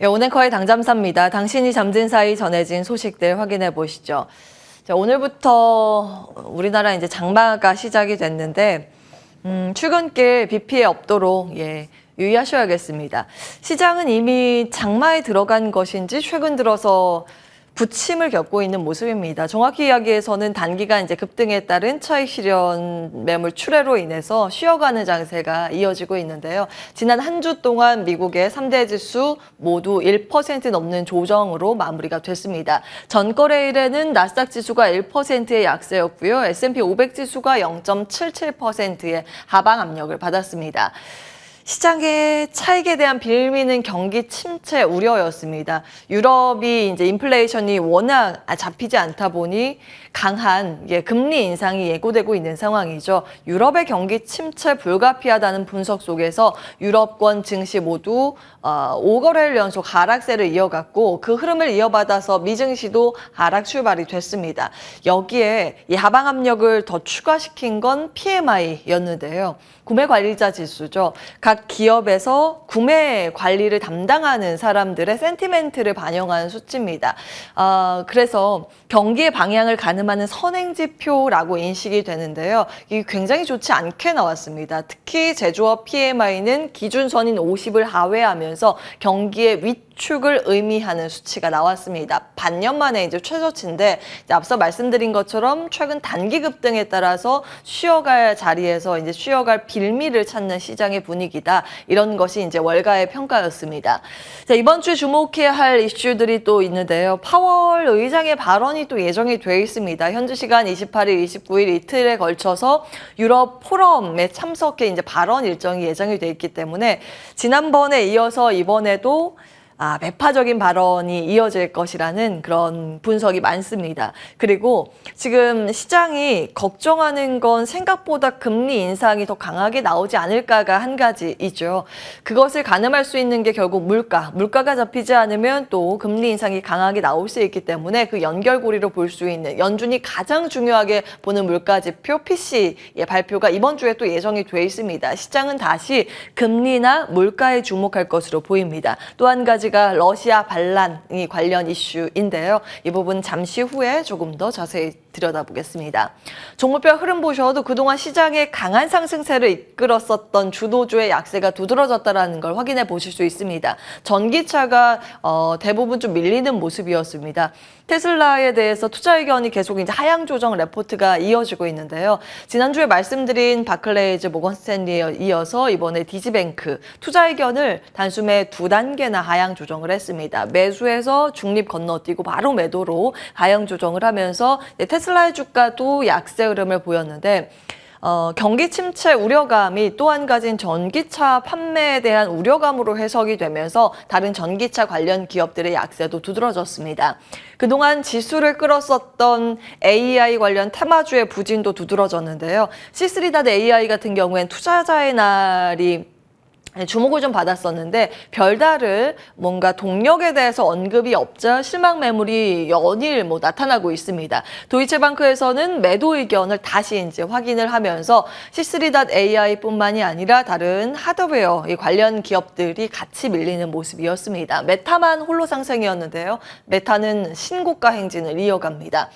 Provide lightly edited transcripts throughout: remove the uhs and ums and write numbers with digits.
예, 오늘커의 당잠사입니다. 당신이 잠든 사이 전해진 소식들 확인해 보시죠. 자, 오늘부터 우리나라 이제 장마가 시작이 됐는데 출근길 비 피해 없도록 유의하셔야겠습니다. 시장은 이미 장마에 들어간 것인지 최근 들어서 부침을 겪고 있는 모습입니다. 정확히 이야기해서는 단기간 이제 급등에 따른 차익 실현 매물 출회로 인해서 쉬어가는 장세가 이어지고 있는데요. 지난 한 주 동안 미국의 3대 지수 모두 1% 넘는 조정으로 마무리가 됐습니다. 전거래일에는 나스닥 지수가 1%의 약세였고요. S&P 500 지수가 0.77%의 하방 압력을 받았습니다. 시장의 차익에 대한 빌미는 경기 침체 우려였습니다. 유럽이 이제 인플레이션이 워낙 잡히지 않다 보니 강한 금리 인상이 예고되고 있는 상황이죠. 유럽의 경기 침체 불가피하다는 분석 속에서 유럽권 증시 모두 5거래일 연속 하락세를 이어갔고 그 흐름을 이어받아서 미증시도 하락 출발이 됐습니다. 여기에 이 하방 압력을 더 추가시킨 건 PMI였는데요. 구매 관리자 지수죠. 각 기업에서 구매 관리를 담당하는 사람들의 센티멘트를 반영한 수치입니다. 그래서 경기의 방향을 가늠하는 선행지표라고 인식이 되는데요. 이게 굉장히 좋지 않게 나왔습니다. 특히 제조업 PMI는 기준선인 50을 하회하면서 경기의 위축을 의미하는 수치가 나왔습니다. 반년 만에 이제 최저치인데 이제 앞서 말씀드린 것처럼 최근 단기 급등에 따라서 쉬어갈 자리에서 이제 쉬어갈 빌미를 찾는 시장의 분위기다. 이런 것이 이제 월가의 평가였습니다. 자, 이번 주 주목해야 할 이슈들이 또 있는데요. 파월 의장의 발언이 또 예정이 돼 있습니다. 현지 시간 28일, 29일 이틀에 걸쳐서 유럽 포럼에 참석해 이제 발언 일정이 예정이 돼 있기 때문에 지난번에 이어서 이번에도 매파적인 발언이 이어질 것이라는 그런 분석이 많습니다. 그리고 지금 시장이 걱정하는 건 생각보다 금리 인상이 더 강하게 나오지 않을까가 한 가지이죠. 그것을 가늠할 수 있는 게 결국 물가가 잡히지 않으면 또 금리 인상이 강하게 나올 수 있기 때문에 그 연결고리로 볼 수 있는 연준이 가장 중요하게 보는 물가지표 PC의 발표가 이번 주에 또 예정이 돼 있습니다. 시장은 다시 금리나 물가에 주목할 것으로 보입니다. 또 한 가지 러시아 반란이 관련 이슈인데요. 이 부분 잠시 후에 조금 더 자세히 들여다보겠습니다. 종목별 흐름 보셔도 그동안 시장의 강한 상승세를 이끌었었던 주도주의 약세가 두드러졌다는 걸 확인해 보실 수 있습니다. 전기차가 대부분 좀 밀리는 모습이었습니다. 테슬라에 대해서 투자 의견이 계속 이제 하향 조정 레포트가 이어지고 있는데요. 지난주에 말씀드린 바클레이즈, 모건 스탠리에 이어서 이번에 디지뱅크 투자 의견을 단숨에 2단계나 하향 조정을 했습니다. 매수해서 중립 건너뛰고 바로 매도로 하향 조정을 하면서 테슬라의 주가도 약세 흐름을 보였는데 경기 침체 우려감이 또 한 가지인 전기차 판매에 대한 우려감으로 해석이 되면서 다른 전기차 관련 기업들의 약세도 두드러졌습니다. 그동안 지수를 끌었었던 AI 관련 테마주의 부진도 두드러졌는데요. C3.AI 같은 경우엔 투자자의 날이 주목을 좀 받았었는데 별다른 뭔가 동력에 대해서 언급이 없자 실망 매물이 연일 나타나고 있습니다. 도이체방크에서는 매도 의견을 다시 이제 확인을 하면서 C3.AI뿐만이 아니라 다른 하드웨어 관련 기업들이 같이 밀리는 모습이었습니다. 메타만 홀로 상승이었는데요. 메타는 신고가 행진을 이어갑니다.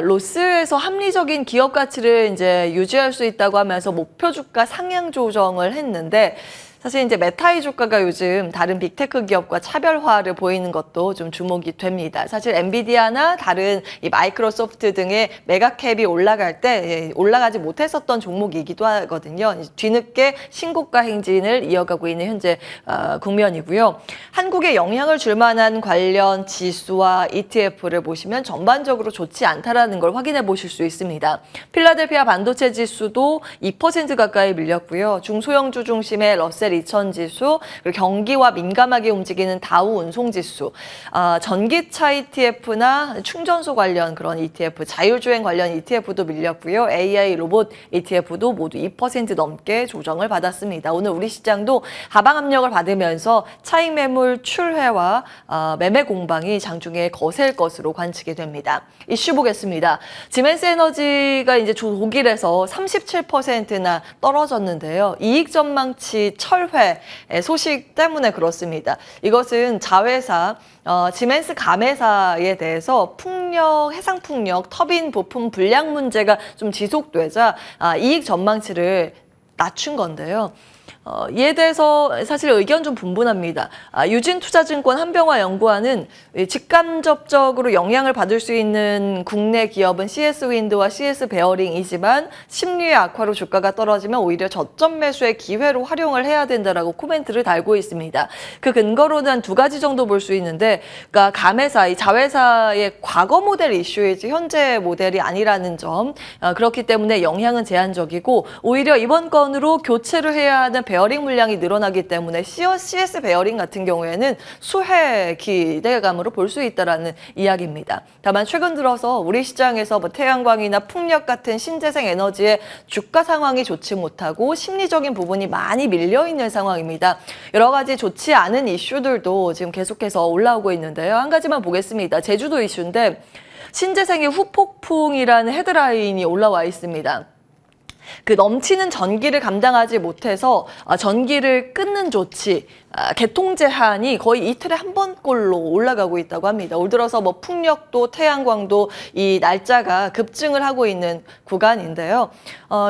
로스에서 합리적인 기업 가치를 이제 유지할 수 있다고 하면서 목표 주가 상향 조정을 했는데 사실 이제 메타의 주가가 요즘 다른 빅테크 기업과 차별화를 보이는 것도 좀 주목이 됩니다. 사실 엔비디아나 다른 이 마이크로소프트 등의 메가캡이 올라갈 때 올라가지 못했었던 종목이기도 하거든요. 뒤늦게 신고가 행진을 이어가고 있는 현재 국면이고요. 한국에 영향을 줄 만한 관련 지수와 ETF를 보시면 전반적으로 좋지 않다라는 걸 확인해 보실 수 있습니다. 필라델피아 반도체 지수도 2% 가까이 밀렸고요. 중소형주 중심의 러셀 2000 지수, 그리고 경기와 민감하게 움직이는 다우 운송지수, 전기차 ETF나 충전소 관련 그런 ETF, 자율주행 관련 ETF도 밀렸고요. AI 로봇 ETF도 모두 2% 넘게 조정을 받았습니다. 오늘 우리 시장도 하방 압력을 받으면서 차익 매물 출회와 매매 공방이 장중에 거셀 것으로 관측이 됩니다. 이슈 보겠습니다. 지멘스 에너지가 이제 독일에서 37%나 떨어졌는데요. 이익 전망치 철 철회 소식 때문에 그렇습니다. 이것은 자회사 지멘스 감회사에 대해서 풍력, 해상 풍력, 터빈 부품 불량 문제가 좀 지속되자 이익 전망치를 낮춘 건데요. 이에 대해서 사실 의견 좀 분분합니다. 유진투자증권 한병화연구원은 직간접적으로 영향을 받을 수 있는 국내 기업은 CS윈드와 CS베어링이지만 심리의 악화로 주가가 떨어지면 오히려 저점 매수의 기회로 활용을 해야 된다라고 코멘트를 달고 있습니다. 그 근거로는 한 두 가지 정도 볼 수 있는데, 그러니까 감회사, 이 자회사의 과거 모델 이슈이지 현재 모델이 아니라는 점, 그렇기 때문에 영향은 제한적이고 오히려 이번 건으로 교체를 해야 하는 베어링 물량이 늘어나기 때문에 CS 베어링 같은 경우에는 수혜 기대감으로 볼 수 있다라는 이야기입니다. 다만 최근 들어서 우리 시장에서 뭐 태양광이나 풍력 같은 신재생 에너지의 주가 상황이 좋지 못하고 심리적인 부분이 많이 밀려 있는 상황입니다. 여러 가지 좋지 않은 이슈들도 지금 계속해서 올라오고 있는데요. 한 가지만 보겠습니다. 제주도 이슈인데 신재생의 후폭풍이라는 헤드라인이 올라와 있습니다. 그 넘치는 전기를 감당하지 못해서 전기를 끊는 조치, 개통 제한이 거의 이틀에 한 번꼴로 올라가고 있다고 합니다. 올 들어서 뭐 풍력도 태양광도 이 날짜가 급증을 하고 있는 구간인데요.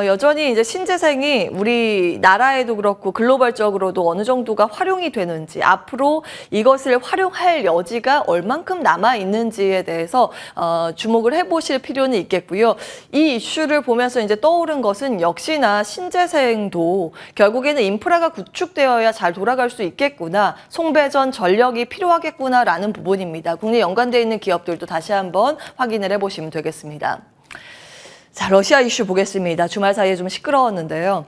여전히 이제 신재생이 우리나라에도 그렇고 글로벌적으로도 어느 정도가 활용이 되는지, 앞으로 이것을 활용할 여지가 얼만큼 남아 있는지에 대해서 주목을 해보실 필요는 있겠고요. 이 이슈를 보면서 이제 떠오른 것은 역시나 신재생도 결국에는 인프라가 구축되어야 잘 돌아갈 수 있겠구나, 송배전 전력이 필요하겠구나라는 부분입니다. 국내 연관되어 있는 기업들도 다시 한번 확인을 해보시면 되겠습니다. 자, 러시아 이슈 보겠습니다. 주말 사이에 좀 시끄러웠는데요.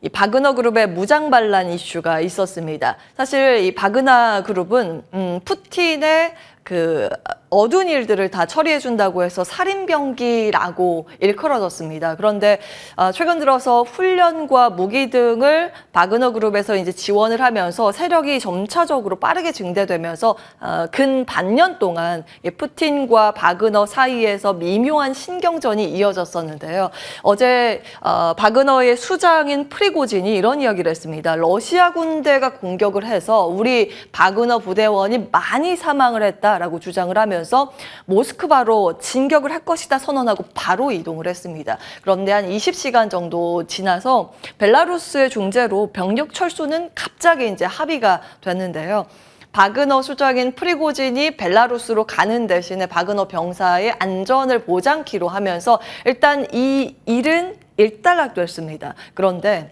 이 바그너 그룹의 무장 반란 이슈가 있었습니다. 사실 이 바그너 그룹은 푸틴의 그 어두운 일들을 다 처리해준다고 해서 살인병기라고 일컬어졌습니다. 그런데 최근 들어서 훈련과 무기 등을 바그너 그룹에서 이제 지원을 하면서 세력이 점차적으로 빠르게 증대되면서 근 반년 동안 푸틴과 바그너 사이에서 미묘한 신경전이 이어졌었는데요. 어제 바그너의 수장인 프리고진이 이런 이야기를 했습니다. 러시아 군대가 공격을 해서 우리 바그너 부대원이 많이 사망을 했다라고 주장을 하면서 모스크바로 진격을 할 것이다 선언하고 바로 이동을 했습니다. 그런데 한 20시간 정도 지나서 벨라루스의 중재로 병력 철수는 갑자기 이제 합의가 됐는데요. 바그너 수장인 프리고진이 벨라루스로 가는 대신에 바그너 병사의 안전을 보장키로 하면서 일단 이 일은 일단락됐습니다. 그런데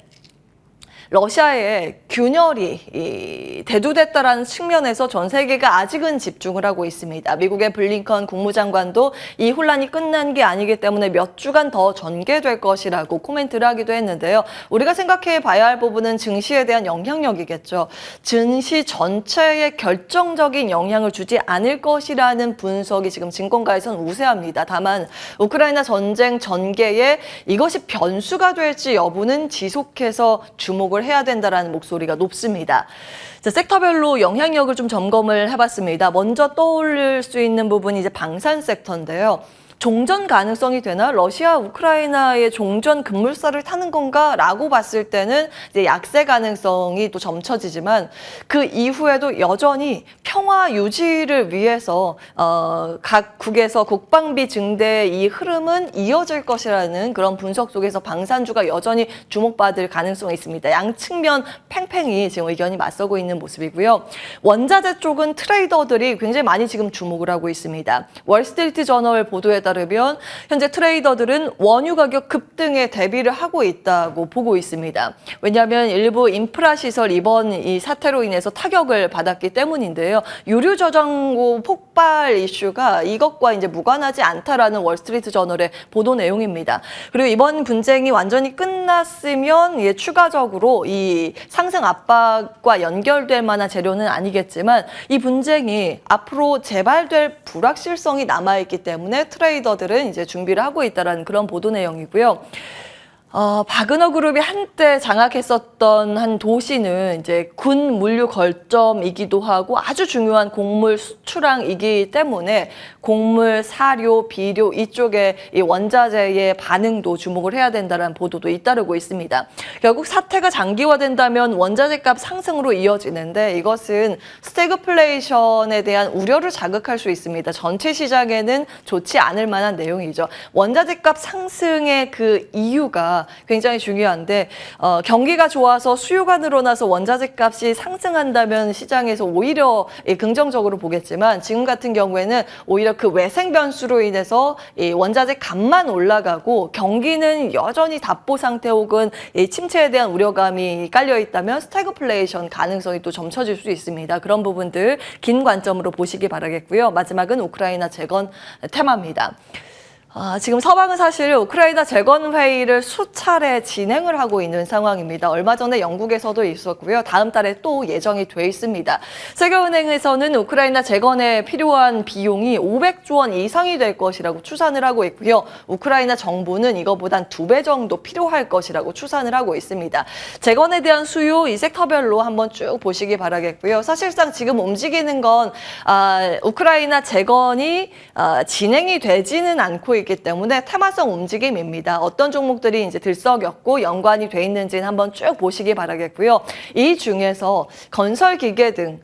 러시아의 균열이 대두됐다라는 측면에서 전 세계가 아직은 집중을 하고 있습니다. 미국의 블링컨 국무장관도 이 혼란이 끝난 게 아니기 때문에 몇 주간 더 전개될 것이라고 코멘트를 하기도 했는데요. 우리가 생각해 봐야 할 부분은 증시에 대한 영향력이겠죠. 증시 전체에 결정적인 영향을 주지 않을 것이라는 분석이 지금 증권가에서는 우세합니다. 다만 우크라이나 전쟁 전개에 이것이 변수가 될지 여부는 지속해서 주목을 해야 된다라는 목소리가 높습니다. 자, 섹터별로 영향력을 좀 점검을 해봤습니다. 먼저 떠올릴 수 있는 부분이 이제 방산 섹터인데요. 종전 가능성이 되나? 러시아, 우크라이나의 종전 급물살을 타는 건가? 라고 봤을 때는 이제 약세 가능성이 또 점쳐지지만 그 이후에도 여전히 평화 유지를 위해서 각국에서 국방비 증대의 이 흐름은 이어질 것이라는 그런 분석 속에서 방산주가 여전히 주목받을 가능성이 있습니다. 양측면 팽팽히 지금 의견이 맞서고 있는 모습이고요. 원자재 쪽은 트레이더들이 굉장히 많이 지금 주목을 하고 있습니다. 월스트리트 저널 보도에 따르면 현재 트레이더들은 원유 가격 급등에 대비를 하고 있다고 보고 있습니다. 왜냐하면 일부 인프라 시설 이번 이 사태로 인해서 타격을 받았기 때문인데요. 유류 저장고 폭발 이슈가 이것과 이제 무관하지 않다라는 월스트리트 저널의 보도 내용입니다. 그리고 이번 분쟁이 완전히 끝났으면 추가적으로 이 상승 압박과 연결될 만한 재료는 아니겠지만 이 분쟁이 앞으로 재발될 불확실성이 남아있기 때문에 트레이더들은 이제 준비를 하고 있다는 그런 보도 내용이고요. 바그너 그룹이 한때 장악했었던 한 도시는 이제 군 물류 거점이기도 하고 아주 중요한 곡물 수출항이기 때문에 곡물, 사료, 비료 이쪽에 이 원자재의 반응도 주목을 해야 된다는 보도도 잇따르고 있습니다. 결국 사태가 장기화된다면 원자재 값 상승으로 이어지는데 이것은 스태그플레이션에 대한 우려를 자극할 수 있습니다. 전체 시장에는 좋지 않을 만한 내용이죠. 원자재 값 상승의 그 이유가 굉장히 중요한데 경기가 좋아서 수요가 늘어나서 원자재 값이 상승한다면 시장에서 오히려 긍정적으로 보겠지만 지금 같은 경우에는 오히려 그 외생 변수로 인해서 이 원자재 값만 올라가고 경기는 여전히 답보 상태 혹은 이 침체에 대한 우려감이 깔려 있다면 스태그플레이션 가능성이 또 점쳐질 수 있습니다. 그런 부분들 긴 관점으로 보시기 바라겠고요. 마지막은 우크라이나 재건 테마입니다. 지금 서방은 사실 우크라이나 재건 회의를 수차례 진행을 하고 있는 상황입니다. 얼마 전에 영국에서도 있었고요. 다음 달에 또 예정이 돼 있습니다. 세계은행에서는 우크라이나 재건에 필요한 비용이 500조 원 이상이 될 것이라고 추산을 하고 있고요. 우크라이나 정부는 이거보단 2배 정도 필요할 것이라고 추산을 하고 있습니다. 재건에 대한 수요 이 섹터별로 한번 쭉 보시기 바라겠고요. 사실상 지금 움직이는 건 우크라이나 재건이 진행이 되지는 않고 있기 때문에 테마성 움직임입니다. 어떤 종목들이 이제 들썩였고 연관이 돼 있는지는 한번 쭉 보시기 바라겠고요. 이 중에서 건설 기계 등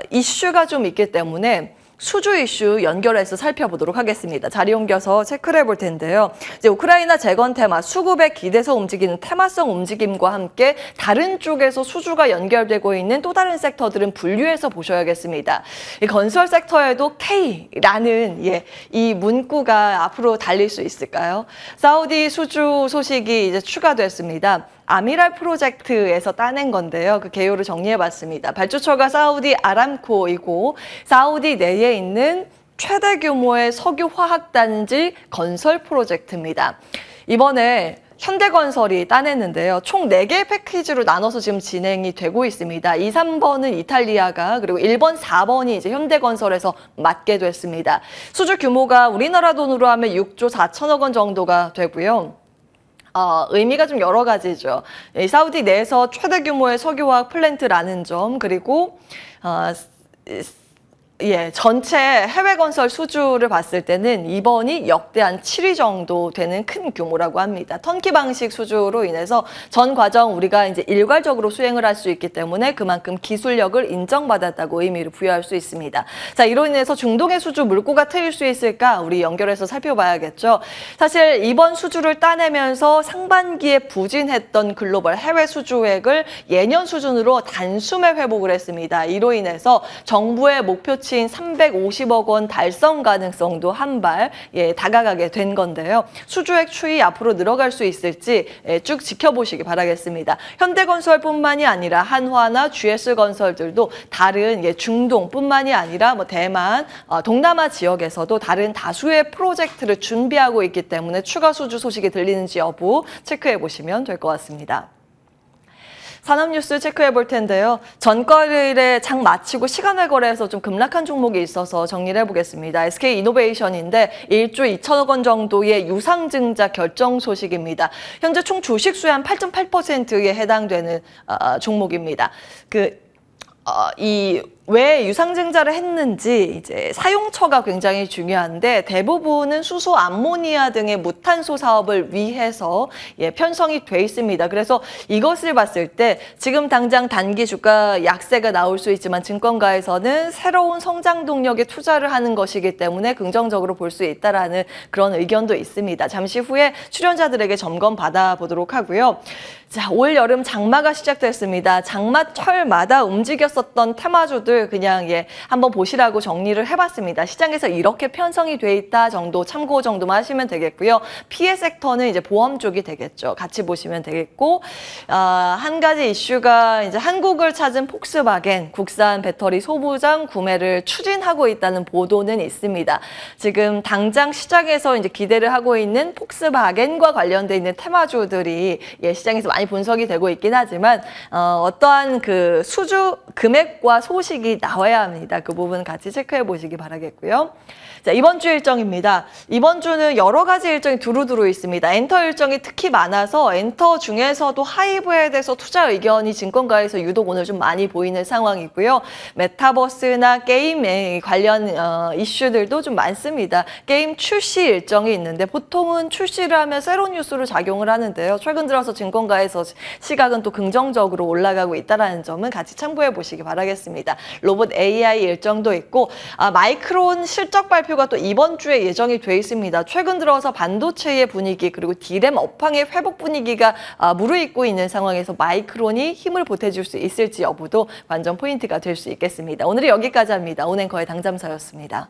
이슈가 좀 있기 때문에 수주 이슈 연결해서 살펴보도록 하겠습니다. 자리 옮겨서 체크를 해볼 텐데요. 이제 우크라이나 재건 테마, 수급에 기대서 움직이는 테마성 움직임과 함께 다른 쪽에서 수주가 연결되고 있는 또 다른 섹터들은 분류해서 보셔야겠습니다. 이 건설 섹터에도 K라는 이 문구가 앞으로 달릴 수 있을까요? 사우디 수주 소식이 이제 추가됐습니다. 아미랄 프로젝트에서 따낸 건데요. 그 개요를 정리해봤습니다. 발주처가 사우디 아람코이고 사우디 내에 있는 최대 규모의 석유 화학단지 건설 프로젝트입니다. 이번에 현대건설이 따냈는데요. 총 4개의 패키지로 나눠서 지금 진행이 되고 있습니다. 2, 3번은 이탈리아가 그리고 1번, 4번이 이제 현대건설에서 맡게 됐습니다. 수주 규모가 우리나라 돈으로 하면 6조 4천억 원 정도가 되고요. 의미가 좀 여러 가지죠. 사우디 내에서 최대 규모의 석유화학 플랜트라는 점, 그리고 전체 해외 건설 수주를 봤을 때는 이번이 역대 한 7위 정도 되는 큰 규모라고 합니다. 턴키 방식 수주로 인해서 전 과정 우리가 이제 일괄적으로 수행을 할 수 있기 때문에 그만큼 기술력을 인정받았다고 의미를 부여할 수 있습니다. 자, 이로 인해서 중동의 수주 물꼬가 트일 수 있을까? 우리 연결해서 살펴봐야겠죠. 사실 이번 수주를 따내면서 상반기에 부진했던 글로벌 해외 수주액을 예년 수준으로 단숨에 회복을 했습니다. 이로 인해서 정부의 목표치 350억 원 달성 가능성도 한 발 다가가게 된 건데요. 수주액 추이 앞으로 늘어갈 수 있을지 쭉 지켜보시기 바라겠습니다. 현대건설뿐만이 아니라 한화나 GS건설들도 다른 중동뿐만이 아니라 대만, 동남아 지역에서도 다른 다수의 프로젝트를 준비하고 있기 때문에 추가 수주 소식이 들리는지 여부 체크해 보시면 될 것 같습니다. 산업뉴스 체크해 볼 텐데요. 전거래일에 장 마치고 시간외 거래에서 좀 급락한 종목이 있어서 정리를 해보겠습니다. SK이노베이션인데 1조 2천억 원 정도의 유상증자 결정 소식입니다. 현재 총 주식 수의 한 8.8%에 해당되는 종목입니다. 왜 유상증자를 했는지 이제 사용처가 굉장히 중요한데 대부분은 수소 암모니아 등의 무탄소 사업을 위해서 편성이 돼 있습니다. 그래서 이것을 봤을 때 지금 당장 단기 주가 약세가 나올 수 있지만 증권가에서는 새로운 성장 동력에 투자를 하는 것이기 때문에 긍정적으로 볼 수 있다라는 그런 의견도 있습니다. 잠시 후에 출연자들에게 점검 받아보도록 하고요. 자, 올 여름 장마가 시작됐습니다. 장마철마다 움직였었던 테마주들 그냥 한번 보시라고 정리를 해봤습니다. 시장에서 이렇게 편성이 돼 있다 정도 참고 정도만 하시면 되겠고요. 피해 섹터는 이제 보험 쪽이 되겠죠. 같이 보시면 되겠고 한 가지 이슈가 이제 한국을 찾은 폭스바겐 국산 배터리 소부장 구매를 추진하고 있다는 보도는 있습니다. 지금 당장 시장에서 이제 기대를 하고 있는 폭스바겐과 관련돼 있는 테마주들이 시장에서 많이 분석이 되고 있긴 하지만 어떠한 그 수주 금액과 소식이 나와야 합니다. 그 부분 같이 체크해 보시기 바라겠고요. 자, 이번 주 일정입니다. 이번 주는 여러 가지 일정이 두루두루 있습니다. 엔터 일정이 특히 많아서 엔터 중에서도 하이브에 대해서 투자 의견이 증권가에서 유독 오늘 좀 많이 보이는 상황이고요. 메타버스나 게임에 관련 이슈들도 좀 많습니다. 게임 출시 일정이 있는데 보통은 출시를 하면 세로 뉴스로 작용을 하는데요. 최근 들어서 증권가에서 시각은 또 긍정적으로 올라가고 있다는 점은 같이 참고해 보시기 바라겠습니다. 로봇 AI 일정도 있고 마이크론 실적 발표가 또 이번 주에 예정이 돼 있습니다. 최근 들어서 반도체의 분위기 그리고 D램 업황의 회복 분위기가 무르익고 있는 상황에서 마이크론이 힘을 보태줄 수 있을지 여부도 관전 포인트가 될 수 있겠습니다. 오늘은 여기까지 합니다. 온앵커의 당잠사였습니다.